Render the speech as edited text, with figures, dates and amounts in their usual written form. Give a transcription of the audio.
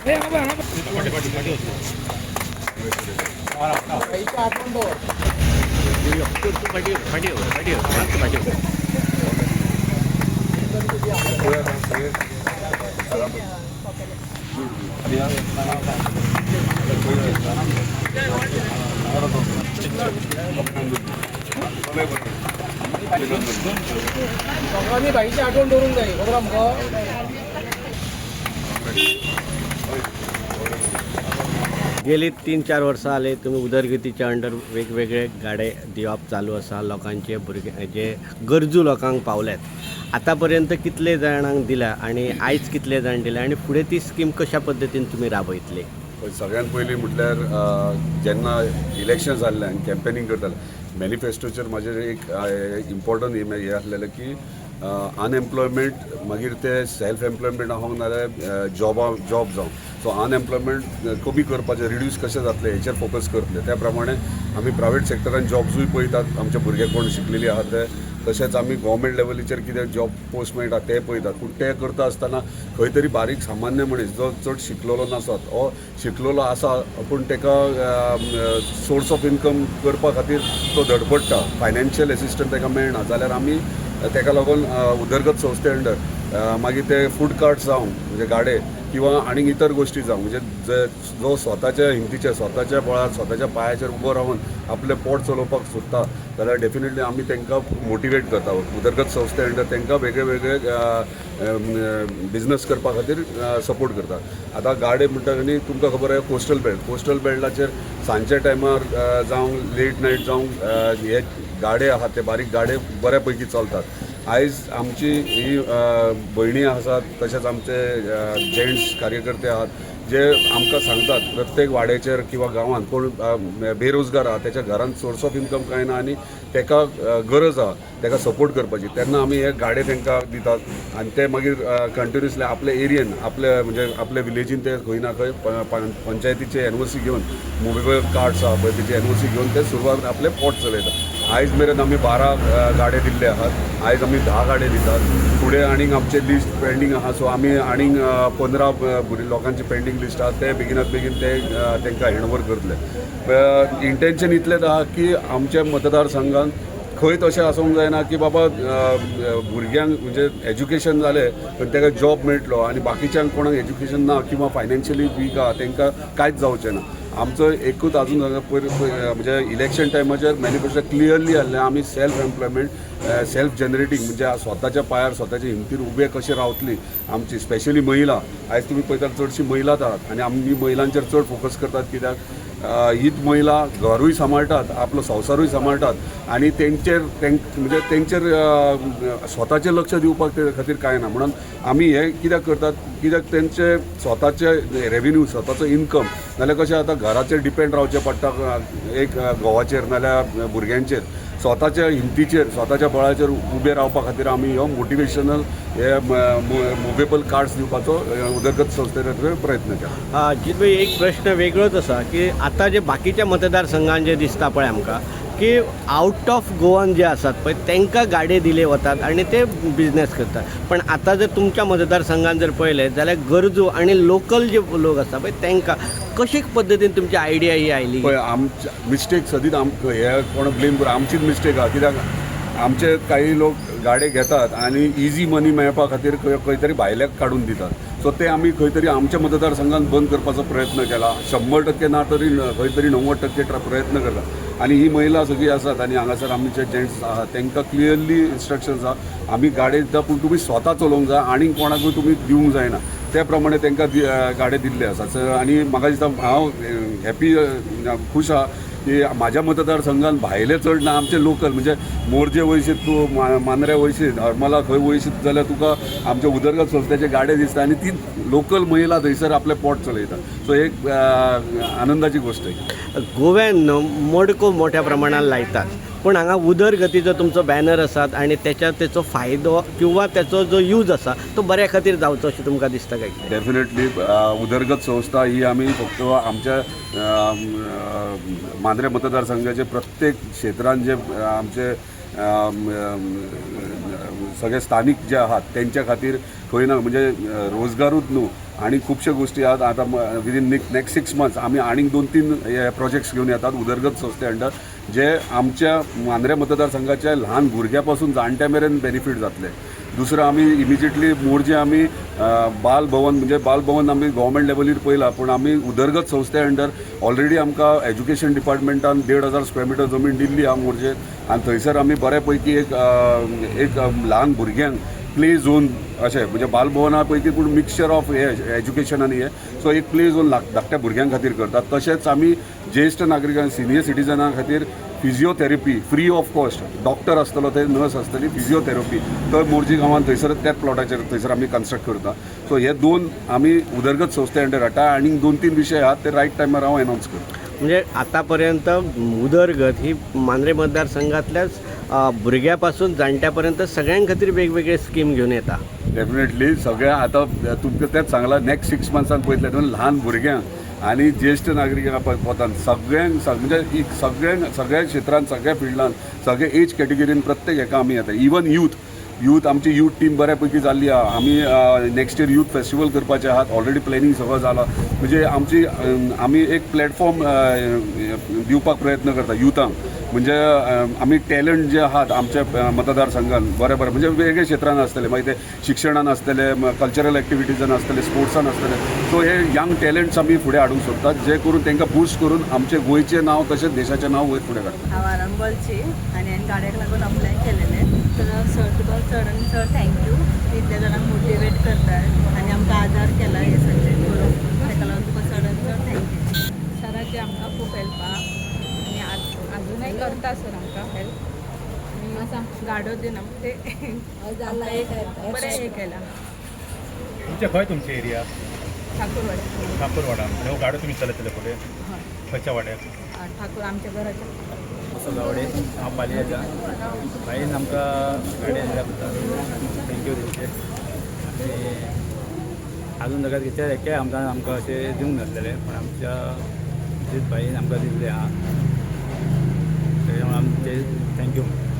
बाईची आठवण धरून जाईल खबर आमकां गेली 3-4 वर्सां जाली तुम्ही उदरगतीच्या अंडर वेगवेगळे गाडे दिवप चालू आसा लोकांचे भुरगे जे गरजू लोकांक पावल्यात आतां पर्यंत कितले जाणांक दिला आणि आयज कितले जाण दिला आणि फुडें ती स्कीम कशा पद्दतीन तुम्ही राबयतले? सगळ्यात पयलीं म्हटल्यार जेन्ना इलेक्शन जाल्लें आनी कॅम्पेनींग करताले मॅनिफेस्टोचेर म्हाजें एक इम्पॉर्टंट हें आसलेलें की अनएम्प्लॉयमेंट मागीर ते सेल्फ एम्प्लॉयमेंट आसूंक नाजाल्यार जॉब जावं सो अनएम्प्लॉयमेंट कमी करपाचें रिड्यूस कशें जातलें हेचेर फोकस करतले त्या प्रमाणे आमी प्रायवेट सेक्टरान जॉब्सूय पळयतात आमचे भुरगे कोण शिकलेले आहात ते तशेंच आमी गव्हर्मेंट लेवलीचेर कितें जॉब पोस्ट मेळटा ते पळयतात पूण ते करता आसतना खंय तरी बारीक सामान्य मनीस जो चड शिकलेलो नासत हो शिकलेलो आसा पूण ताका सोर्स ऑफ इनकम करपा खातीर तो धडपडटा फायनान्शियल एसिस्टंट ताका मेळना जाल्यार आमी ताका लागून उदरगत संस्थे अंडर मागीर ते फूड कार्ट्स जावं म्हणजे गाडे किंवा आनी इतर गोष्टी जावं म्हणजे जो स्वताच्या हिमतीचेर स्वताच्या बळार स्वताच्या पांयाचेर उबो रावन आपलें पोट चलोवपाक सोदता जाल्यार डेफिनेटली आमी तांकां मोटिवेट करता उदरगत संस्थे अंडर तांकां वेगळे वेगळे बिजनस करपा खातीर सपोर्ट करता. आतां गाडे म्हणटा आनी तुमकां खबर आसा कोस्टल बेल्टाचेर सांजच्या टायमार जावं लेट नायट जावं हे गाडे आहात ते बारीक गाडे बऱ्या पैकी चलतात. आयज आमची ही भयणी आसात तशेंच आमचे जेंट्स कार्यकर्ते आहात जे आमकां सांगतात प्रत्येक वाड्याचेर किंवा गांवांत कोण बेरोजगार आहा त्याच्या घरांत सोर्स ऑफ इनकम कांय ना आनी ताका गरज आहा ताका सपोर्ट करपाची तेन्ना आमी हे गाडे तांकां दितात आनी ते मागीर कंटिन्युअसली आपल्या एरियेन आपल्या म्हणजे आपल्या विलेजीन ते खंय ना खंय पंचायतीचे एनओसी घेवन मोबायल कार्ड्स आहा पळय तेची एनओसी घेवन ते सुरवात आपले पोट चलयतात. आयज मेरेन आमी 12 गाडे दिल्ले आहात आयज आमी 10 गाडे दितात फुडें आनीक आमचे लिस्ट पेंडींग आहा सो आमी आनीक 15 लोकांची पेंडींग लिस्ट आहा ते बेगिनात बेगीन ते तांकां हँडओवर करतले. इंटेन्शन इतलेंच आहा की आमच्या मतदारसंघान खंय तशें आसूंक जायना की बाबा भुरग्यांक म्हणजे एज्युकेशन जालें पण ताका जॉब मेळटलो आनी बाकीच्यांक कोणाक एज्युकेशन ना किंवा फायनान्शियली वीक आहा तांकां कांयच जावचें ना. आमचो एकूच अजून म्हणजे इलेक्शन टायमाचेर मॅनिफेस्टो क्लियरली आहलें आमी सेल्फ एम्प्लॉयमेंट सेल्फ जनरेटींग म्हणजे स्वताच्या पांयार स्वताच्या हिमतीर उबे कशें रावतली आमची स्पेशली महिला आयज तुमी पळयतात चडशी महिलाच आहात आनी आमी महिलांचेर चड फोकस करतात कित्याक हीच महिला घरूय सांबाळटात आपलो संवसारूय सांबाळटात आनी म्हणजे तेंचेर स्वताचें लक्ष दिवपाक खातीर कांय ना म्हणून आमी हे कित्याक करतात कित्याक तेंचे स्वताचे रेवेन्यू स्वताचो इनकम नाल्यार कशें आतां घराचेर डिपेंड रावचें पडटा एक घोवाचेर नाल्यार भुरग्यांचेर स्वताच्या हिमतीचेर स्वताच्या बळाचेर उबे रावपा खातीर आमी हो मोटिवेशनल हे मुवेबल कार्ड्स दिवपाचो उदरगत संस्थेन प्रयत्न केला. जितून एक प्रश्न वेगळोच आसा की आतां जे बाकीच्या मतदारसंघान जे दिसता पळय आमकां की आउट ऑफ गोवन जे आसात पळय तांकां गाडे दिले वतात आनी ते बिझनेस करतात पण आतां जर तुमच्या मतदारसंघान जर पळयलें जाल्यार गरजू आनी लोकल जे लोक आसा पळय तांकां कशे पद्दतीन तुमची आयडिया ही आयली? पळय आमच्या मिस्टेक सदींच हे कोण ब्लेम करूं आमचीच मिस्टेक आहा कित्याक आमचे काही लोक गाडे घेतात आणि इजी मनी मेळपा खातीर खंय तरी भायल्याक काडून दितात सो ते आमी खंय तरी आमच्या मतदारसंघात बंद करपाचो प्रयत्न केला 100% ना तरी खंय तरी 90% प्रयत्न करता आणि ही महिला सगळी आसात आणि हांगासर आमचे जेंट्स आहात तांकां क्लियरली इन्स्ट्रक्शन्स आहा आमी गाडे दिता पूण तुमी स्वता चलोवंक जाय आनी कोणाकूय तुमी दिवंक जायना त्या प्रमाणे तांकां गाडे दिल्ले आसात आणि म्हाका दिसता हांव हॅपी खूश आहा की माझ्या मतदारसंघात भायले चड ना आमचे लोकल म्हणजे मोरजे वयशीत तूं मांद्रे वयशीत हरमला खंय वयशीत जाल्यार तुका आमचे उदरगत संस्थेचे गाडे दिसता आनी ती लोकल महिला थंयसर आपले पोट चलयता सो एक आनंदाची गोष्ट आहे. गोव्यान मडको मोठ्या प्रमाणात लायतात पण हांगा उदरगतीचो तुमचो बॅनर आसात आणि तेचो फायदो किंवा त्याचो जो यूज आसा तो बऱ्या खातीर जावचो अशें तुमकां दिसता काय? डेफिनेटली उदरगत संस्था ही आमी फक्त आमच्या मांद्रे मतदारसंघाचे प्रत्येक क्षेत्रांत जे आमचे सगळे स्थानिक जे आहात त्यांच्या खातीर खंय ना म्हणजे रोजगारूच न्हू आणि खूपशा गोष्टी आहात आता विदीन नेक्स्ट 6 मंथ्स आम्ही आणि 2-3 प्रोजेक्ट्स घेऊन येतात उदरगत संस्थे अंडर जे आमच्या मांद्रे मतदारसंघाच्या लहान भुरग्यापासून जाणट्या मेरेन बेनिफीट जातले. दुसरं आम्ही इमिजिएटली मोरजे आम्ही बालभवन म्हणजे बालभवन आम्ही गव्हर्मेंट लेवलीर पयला पूण आम्ही उदरगत संस्थे अंडर ऑलरेडी आमकां एज्युकेशन डिपार्टमेंटान 1,500 स्क्वेअर मिटर जमीन दिल्ली हा मोरजे आनी थंयसर आमी बऱ्या पैकी एक ल्हान भुरग्यांक प्ले झोन अशें म्हणजे बालभवना पैकी पूण मिक्सचर ऑफ हे एज्युकेशन आनी हे सो एक प्ले झोन धाकट्या भुरग्यां खातीर करतात. तशेंच आमी ज्येश्ठ नागरिकांक सिनियर सिटिजनां खातीर physiotherapy free of cost doctor आसतलो थंय नर्स आसतली फिजिओथेरपी तर मोरजी गांवांत थंयसर त्याच प्लॉटाचेर थंयसर आमी कन्स्ट्रक्ट करता. सो हे 2 आमी उदरगत संस्थे अंडर हाडटा आनी 2-3 विशय आहात ते रायट टायमार हांव अनावन्स करता. म्हणजे आतापर्यंत उदरगत ही मांद्रे मतदारसंघातल्याच भुरग्यापासून जाणट्यापर्यंत सगळ्यां खातीर वेगवेगळे स्कीम घेऊन येता. डेफिनेटली सगळ्या आता तुमकां तेच सांगलां नेक्स्ट 6 मंथ्सान पळयतले तुमी ल्हान भुरग्यांक आनी ज्येश्ठ नागरिकांक पोतान सगळ्यांक म्हणजे सगळ्या क्षेत्रांत सगळ्या फिल्डांत सगळे एज कॅटेगरीन प्रत्येक हेका आमी येता. इवन यूथ आमची यूथ टीम बऱ्या पैकी जाल्ली आहा. आमी नेक्स्ट इयर यूथ फेस्टिवल करपाचे आहात ऑलरेडी प्लॅनिंग सगळं जालां म्हणजे आमी एक प्लॅटफॉर्म दिवपाक प्रयत्न करता युथांक म्हणजे आमी टॅलंट जे आहात आमच्या मतदारसंघान बरे म्हणजे वेगवेगळ्या क्षेत्रांत आसतले मागीर ते शिक्षणान आसतले कल्चरल एक्टिविटीजान आसतले स्पोर्ट्सान आसतले सो हे यंग टॅलंट्स आमी फुडें हाडूंक सोदतात जे करून तांकां बूस्ट करून आमचे गोंयचें नांव तशेंच देशाचें नांव वयर फुडें काडटा. हांव आरंबोलची आनी हांवें गाड्याक लागून अप्लाय केलेलें तर सर तुका चड आनी चड थँक्यू इतल्या जाणांक मोटिवेट करतात आनी आमकां आदार केला हे सगळें करून ताका लागून तुका चड आनी चड थँक्यू. सराचे आमकां खूब हेल्प आहा आनी अजूनय करता सर आमकां हेल्प आनी गाडो दिन आमकां ते बरें हे केला. तुमचे खंय तुमचे एरिया ठाकूरवाड्यार ठाकूरवाडा आनी हो गाडो तुमी चलयतले फुडें खंयच्या वाड्यार ठाकूर आमच्या घराच्या सदावडे हांव पालयेचा बाईन आमकां गाडी दिल्या बद्दल थँक्यू तेंचे आनी अजून जगात कितें हेके आमकां अशें दिवंक नासलेलें पण आमच्या बाईन आमकां दिल्लें आहा तेजे आमचे थँक्यू.